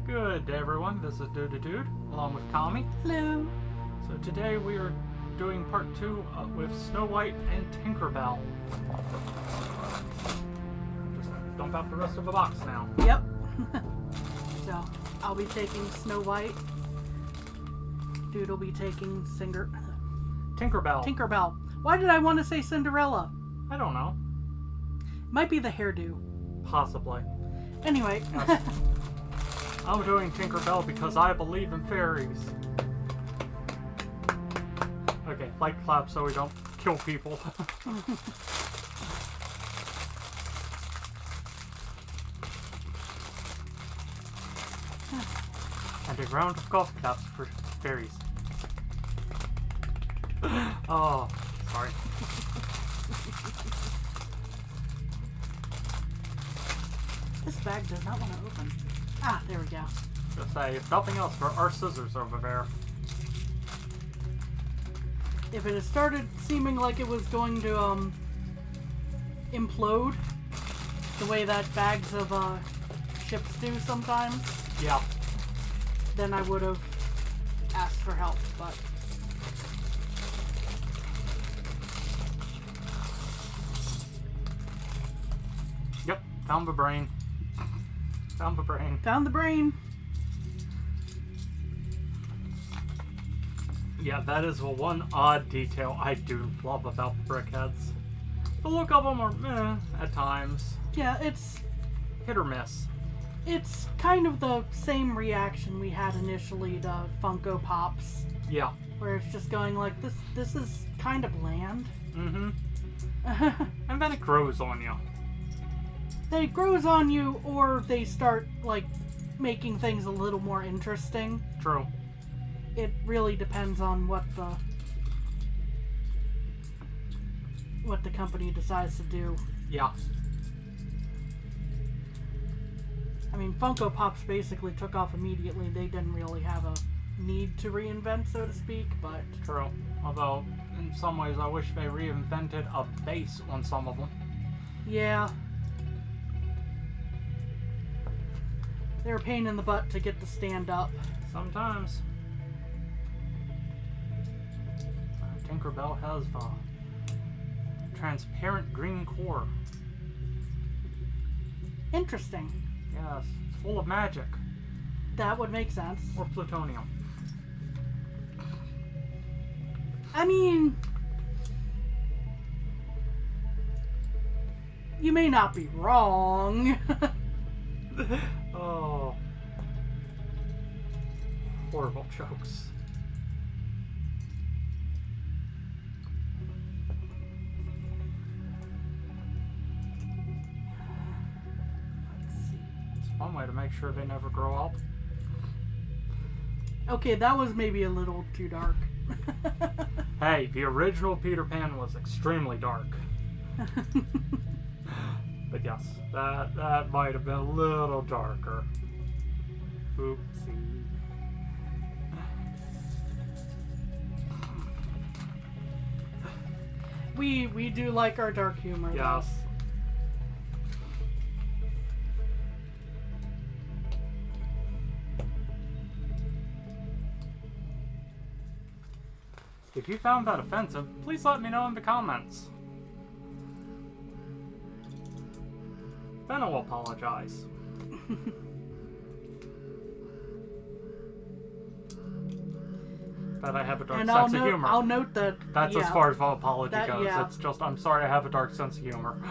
Good day, everyone. This is Dude, along with Kami. Hello. So today we are doing part 2 with Snow White and Tinkerbell. Just dump out the rest of the box now. Yep. So, I'll be taking Snow White. Dude will be taking Tinkerbell. Tinkerbell. Why did I want to say Cinderella? I don't know. Might be the hairdo. Possibly. Anyway. Yes. I'm doing Tinkerbell because I believe in fairies. Okay, light clap so we don't kill people. And a round of golf claps for fairies. Oh, sorry. This bag does not want to open. Ah, there we go. Just say, if nothing else, for our scissors over there. If it had started seeming like it was going to implode, the way that bags of chips do sometimes, Yeah. then I would have asked for help, but... Yep, found the brain. Found the brain. Found the brain. Yeah, that is the one odd detail I do love about brickheads. The look of them are meh at times. Yeah, it's Hit or miss. It's kind of the same reaction we had initially to Funko Pops, Yeah. where it's just going like, this is kind of bland. Mm-hmm. And then it grows on you. Then it grows on you, or they start, like, making things a little more interesting. True. It really depends on what the company decides to do. Yeah. I mean, Funko Pops basically took off immediately. They didn't really have a need to reinvent, so to speak, but... True. Although, in some ways, I wish they reinvented a base on some of them. Yeah. They're a pain in the butt to get to stand up. Sometimes. Tinkerbell has the transparent green core. Interesting. Yes, it's full of magic. That would make sense. Or plutonium. I mean, you may not be wrong. Oh. Horrible jokes. It's one way to make sure they never grow up. Okay, that was maybe a little too dark. Hey, the original Peter Pan was extremely dark. But yes, that might have been a little darker. Oopsie. We do like our dark humor. Yes. If you found that offensive, please let me know in the comments. Then I will apologize. That I have a dark sense of humor. I'll note that. That's yeah, as far as the apology goes. yeah. It's just, I'm sorry I have a dark sense of humor.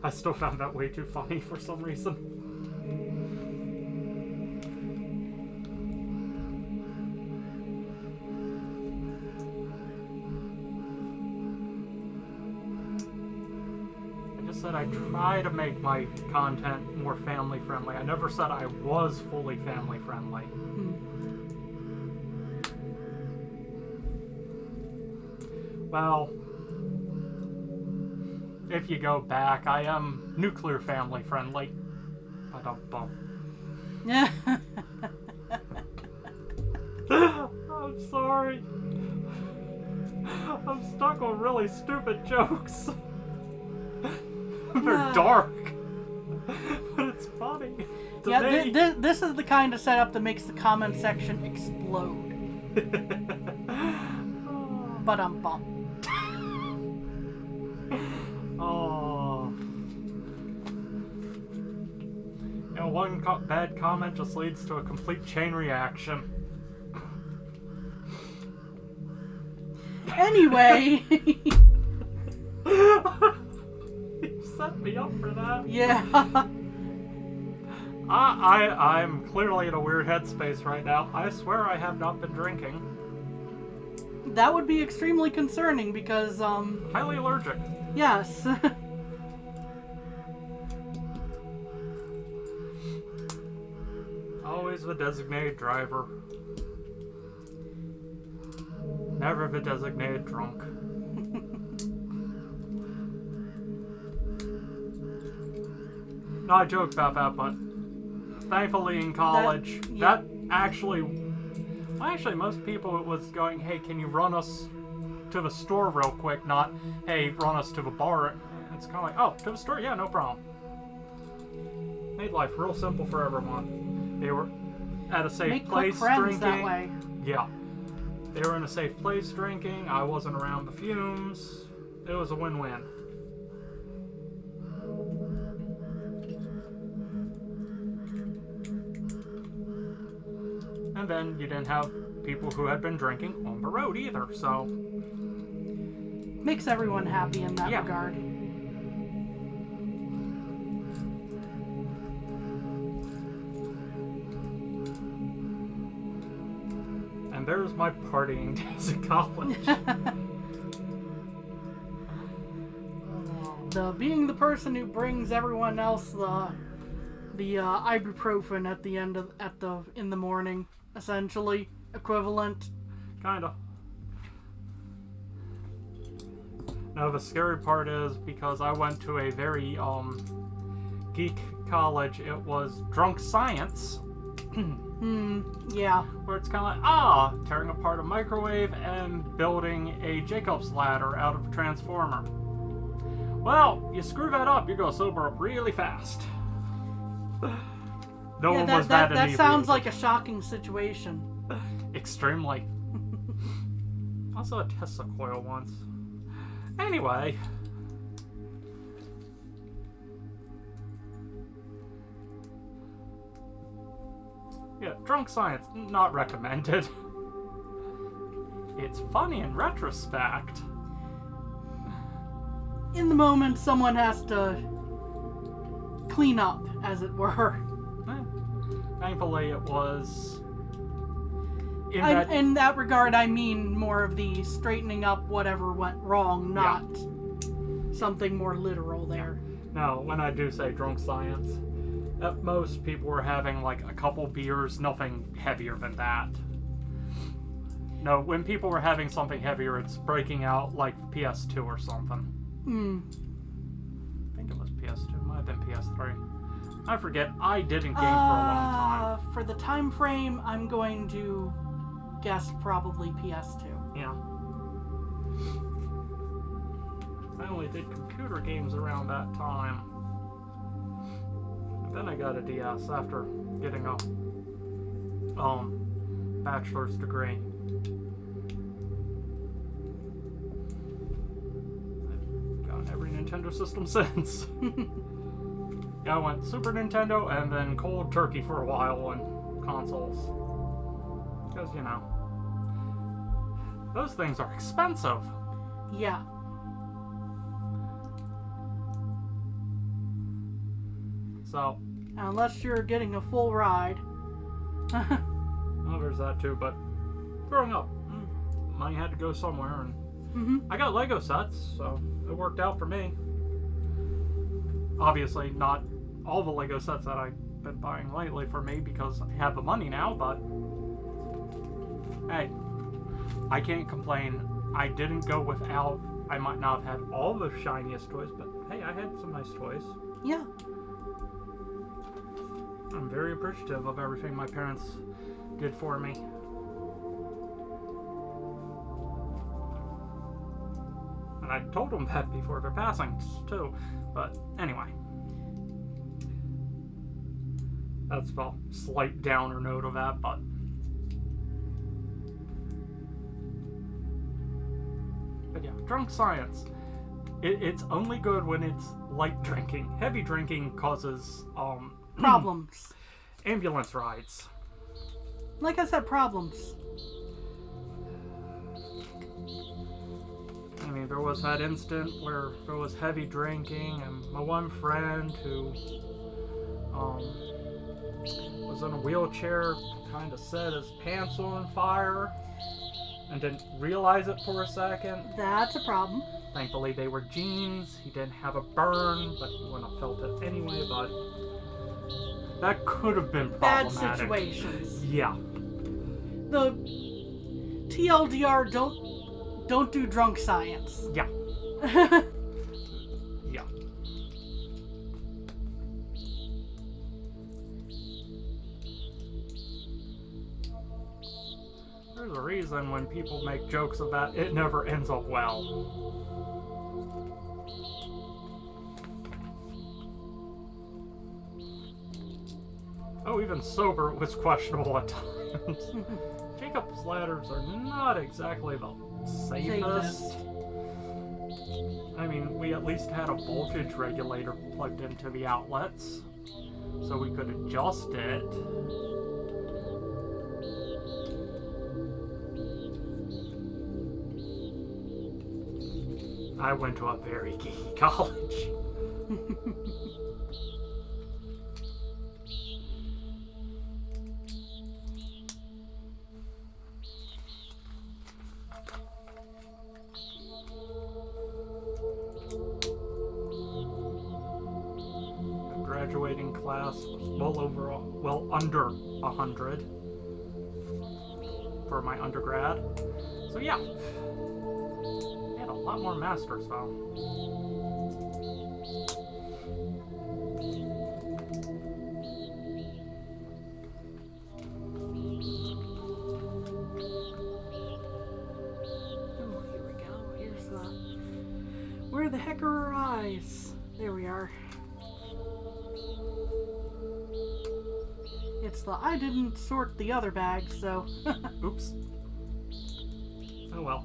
I still found that way too funny for some reason. I just said I try to make my content more family friendly. I never said I was fully family friendly. Well, if you go back, I am nuclear family friendly. Yeah. I'm sorry. I'm stuck on really stupid jokes. They're dark. But it's funny. Yeah, this is the kind of setup that makes the comment section explode. But I'm bummed. Oh. You know, one bad comment just leads to a complete chain reaction. Anyway. You set me up for that. Yeah. I'm clearly in a weird headspace right now. I swear I have not been drinking. That would be extremely concerning because, Highly allergic. Yes. Always the designated driver. Never the designated drunk. No, I joke about that, but thankfully in college, that actually, most people, it was going, hey, can you run us to the store real quick? Not, hey, run us to the bar. It's kind of like, oh, to the store? Yeah, no problem. Made life real simple for everyone. They were at a safe place drinking. That way. Yeah. They were in a safe place drinking. I wasn't around the fumes. It was a win-win. And then you didn't have people who had been drinking on the road either, so... Makes everyone happy in that regard. And there's my partying days in college. Being the person who brings everyone else the ibuprofen at the end of in the morning, essentially equivalent. Kinda. Now the scary part is because I went to a very geek college. It was drunk science. Yeah. Where it's kind of like, tearing apart a microwave and building a Jacob's ladder out of a transformer. Well, you screw that up, you're going to sober up really fast. No one was that That sounds like a shocking situation. Extremely. I saw a Tesla coil once. Anyway. Yeah, drunk science, not recommended. It's funny in retrospect. In the moment, someone has to clean up, as it were. Thankfully, it was... In that regard, I mean more of the straightening up whatever went wrong, not something more literal there. No, when I do say drunk science, at most people were having like a couple beers, nothing heavier than that. No, when people were having something heavier, it's breaking out like PS2 or something. I think it was PS2, it might have been PS3. I forget, I didn't game for a long time. For the time frame, I'm going to guess probably PS2. Yeah. I only did computer games around that time. And then I got a DS after getting a bachelor's degree. I've gotten every Nintendo system since. Yeah, I went Super Nintendo and then cold turkey for a while on consoles. Because, you know, those things are expensive. Yeah. So. Unless you're getting a full ride. Well, there's that too, but growing up, money had to go somewhere, and I got Lego sets, so it worked out for me. Obviously, not all the Lego sets that I've been buying lately for me because I have the money now, but hey, I can't complain. I didn't go without. I might not have had all the shiniest toys, but hey, I had some nice toys. Yeah. I'm very appreciative of everything my parents did for me. And I told them that before their passings, too. But anyway. That's a slight downer note of that, but yeah, drunk science. It's only good when it's light drinking. Heavy drinking causes Problems. ambulance rides. Like I said, problems. I mean, there was that instant where there was heavy drinking, and my one friend who was in a wheelchair kind of set his pants on fire and didn't realize it for a second. That's a problem. Thankfully, they were jeans. He didn't have a burn, but he wouldn't have felt it anyway. But that could have been Bad problematic. situations. Yeah. The TLDR, don't do drunk science. Yeah. Yeah. There's a reason when people make jokes of that, it never ends up well. Oh, even sober it was questionable at times. Jacob's ladders are not exactly the safest. I mean, we at least had a voltage regulator plugged into the outlets, so we could adjust it. I went to a very geeky college. The graduating class was well under 100 for my undergrad. So yeah. A lot more masters though. Oh, here we go. Here's the... Where the heck are our eyes? There we are. It's the... I didn't sort the other bag, so... Oops. Oh well.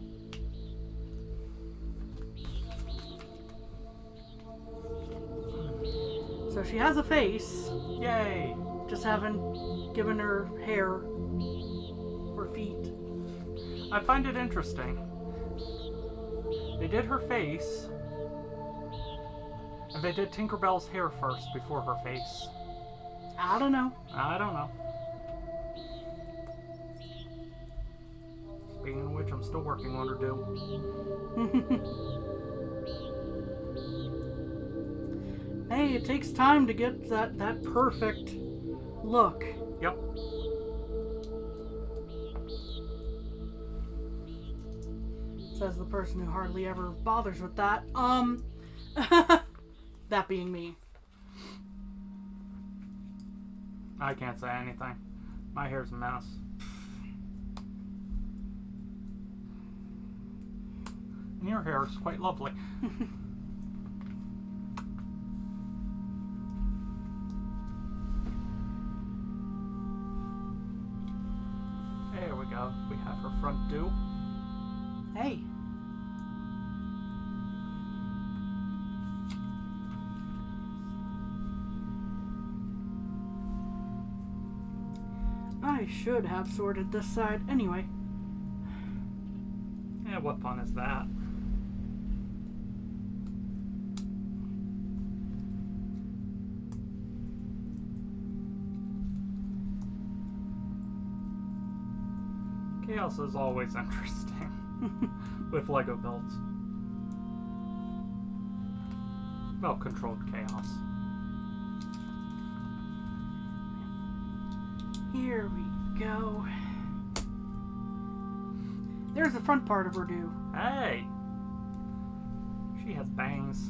So she has a face. Yay! Just haven't given her hair or feet. I find it interesting. They did her face, and they did Tinkerbell's hair first before her face. I don't know. I don't know. Speaking of which, I'm still working on her do. Hey, it takes time to get that perfect look. Yep. Says the person who hardly ever bothers with that. That being me. I can't say anything. My hair's a mess. And your hair is quite lovely. There we go. We have her front due. Hey. I should have sorted this side anyway. Yeah, what fun is that? Chaos is always interesting with Lego builds. Well, controlled chaos. Here we go. There's the front part of her do. Hey! She has bangs.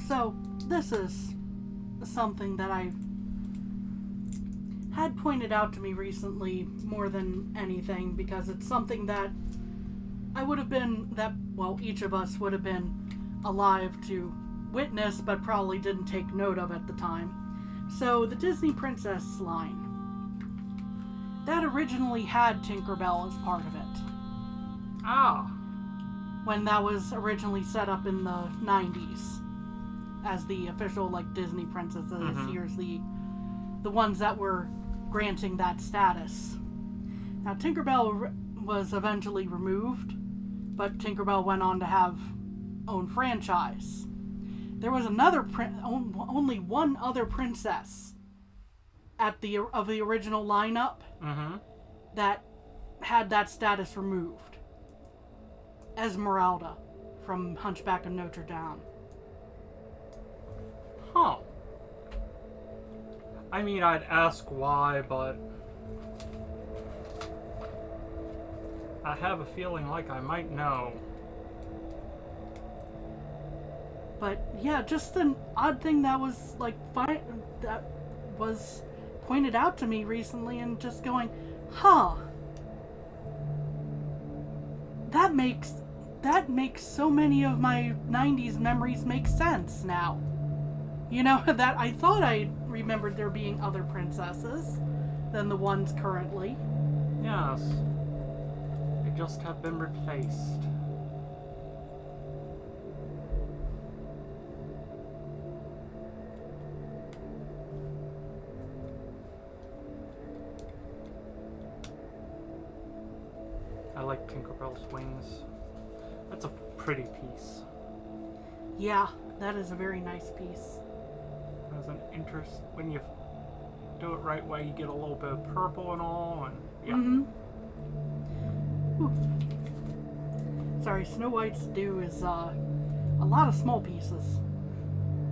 So, this is something that I had pointed out to me recently more than anything, because it's something that I would have been, each of us would have been alive to witness, but probably didn't take note of at the time. So, the Disney Princess line. That originally had Tinkerbell as part of it. Ah. When that was originally set up in the 90s as the official, Disney princesses. Mm-hmm. Here's the ones that were granting that status. Now, Tinkerbell was eventually removed, but Tinkerbell went on to have own franchise. There was only one other princess of the original lineup that had that status removed. Esmeralda from Hunchback of Notre Dame. Huh. I mean, I'd ask why, but I have a feeling like I might know. But yeah, just an odd thing that was that was pointed out to me recently, and just going, that makes so many of my 90s memories make sense now. You know, that I thought I remembered there being other princesses than the ones currently. Yes. They just have been replaced. I like Tinkerbell's wings. That's a pretty piece. Yeah, that is a very nice piece. Has an interest when you do it right way. You get a little bit of purple and all, and yeah. Sorry, Snow White's do is a lot of small pieces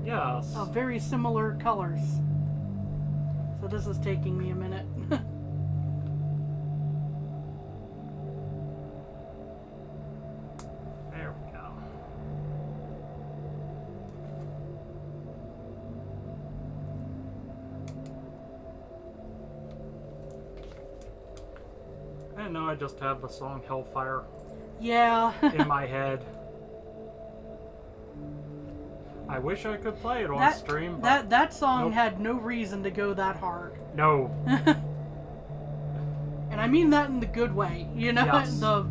Yes. of very similar colors. So this is taking me a minute. There we go. I didn't know I just have the song Hellfire Yeah. in my head. I wish I could play it on stream, but that song nope. had no reason to go that hard. No. And I mean that in the good way, you know? Yes. The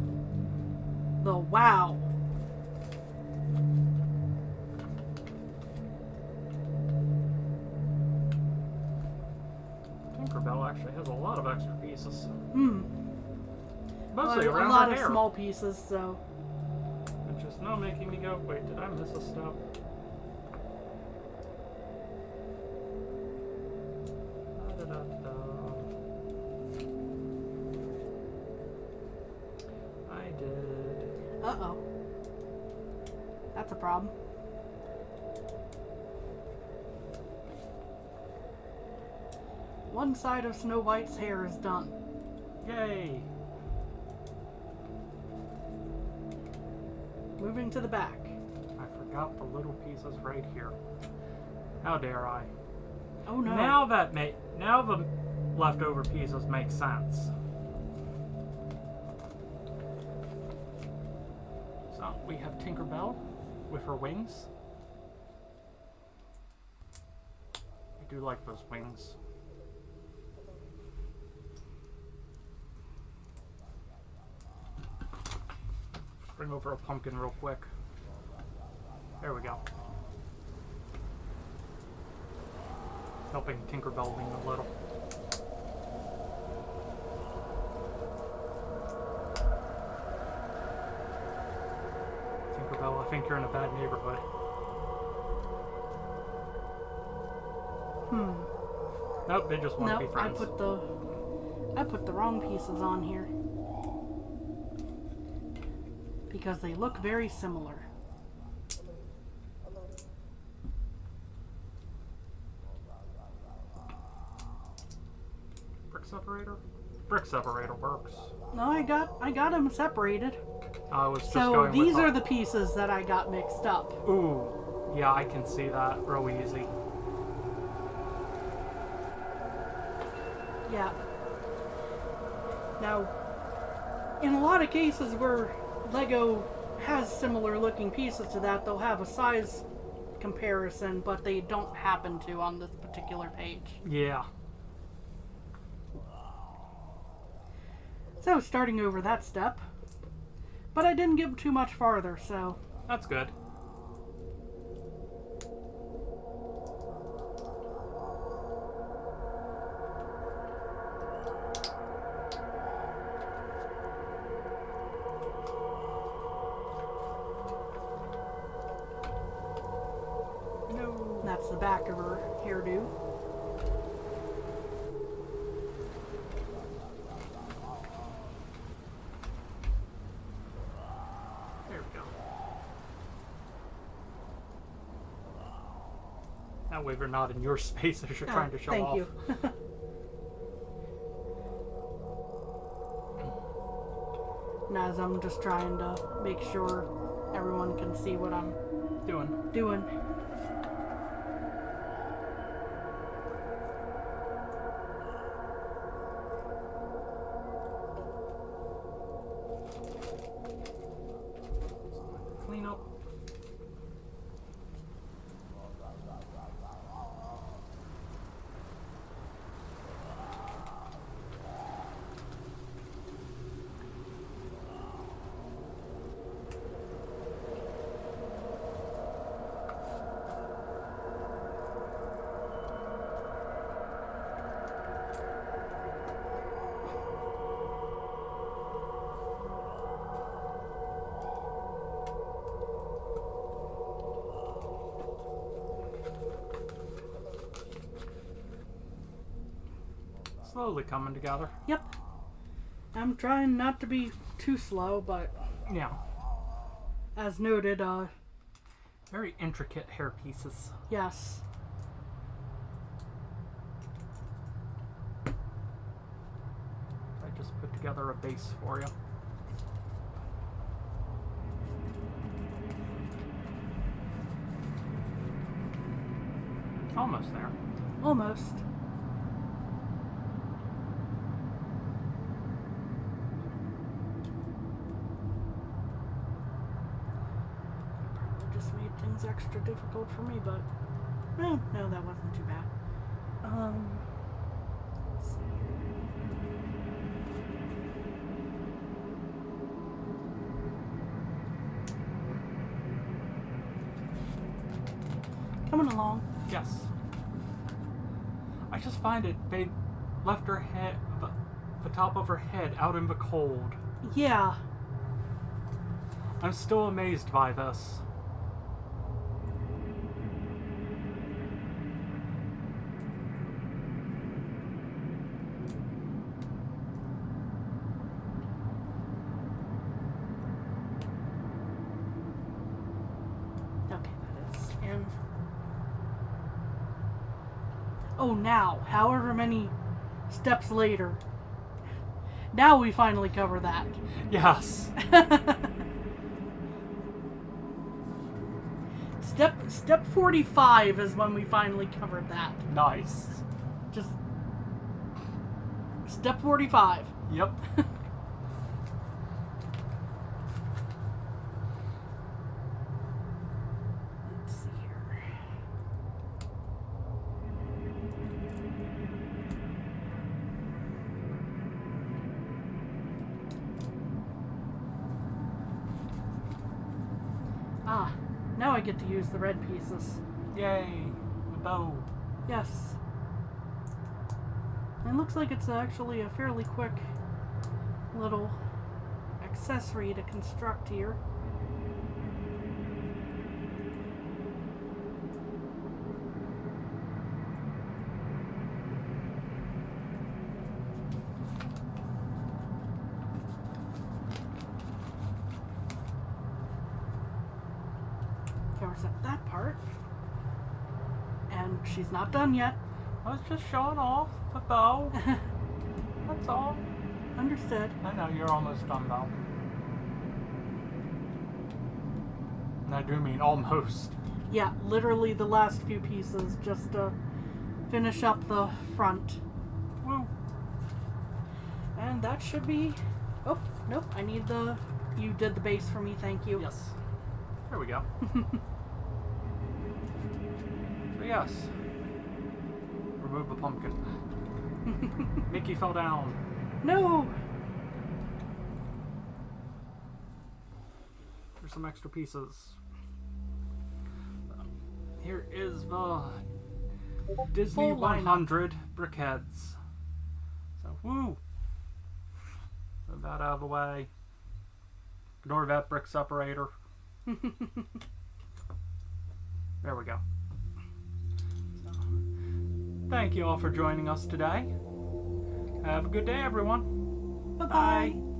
wow. Tinkerbell actually has a lot of extra pieces. A Mostly around lot her of hair. small pieces, so. Which is now making me go, wait, did I miss a step? I did. Uh-oh. That's a problem. One side of Snow White's hair is done. Yay! Moving to the back. I forgot the little pieces right here. How dare I? Oh no. Now the leftover pieces make sense. So we have Tinkerbell with her wings. I do like those wings. Bring over a pumpkin real quick. There we go. Helping Tinkerbell lean a little. Tinkerbell, I think you're in a bad neighborhood. Nope, they just want to be friends. I put the wrong pieces on here. Because they look very similar. Brick separator? Brick separator works. No, I got them separated. I was just So going these with are the pieces that I got mixed up. Ooh, Yeah, I can see that real easy. Yeah. Now, in a lot of cases where Lego has similar looking pieces to that, they'll have a size comparison, but they don't happen to on this particular page. Yeah. So, starting over that step. But I didn't get too much farther, so... That's good. No. That's the back of her hairdo. There we go. That way we're not in your space as you're trying to show thank off. you. And as I'm just trying to make sure everyone can see what I'm doing. Clean up. Slowly coming together. Yep. I'm trying not to be too slow, but Yeah. as noted, Very intricate hair pieces. yes. I just put together a base for you. Almost there. Almost. Probably just made things extra difficult for me, but no, that wasn't too bad. Let's see. Coming along. Yes. I just find it, they left her head, the top of her head out in the cold. Yeah. I'm still amazed by this. Okay, that is in. Oh, now, however many steps later, now we finally cover that. Yes. Step 45 is when we finally covered that. Nice. Just step 45. Yep. Let's see here. Ah, now I get to use the red pieces. Yay. The bow. Yes. It looks like it's actually a fairly quick little accessory to construct here. Covers up that part. And she's not done yet. I was just showing off the bow. That's all. Understood. I know, you're almost done though. And I do mean almost. Yeah, literally the last few pieces just to finish up the front. Woo. And that should be... Oh, nope, I need the... You did the base for me, thank you. Yes. There we go. So yes. Remove the pumpkin. Mickey fell down. No! There's some extra pieces. Here is the Disney Full 100 brickheads. So, woo! Move that out of the way. Ignore that brick separator. There we go. So, thank you all for joining us today. Have a good day, everyone. Bye-bye.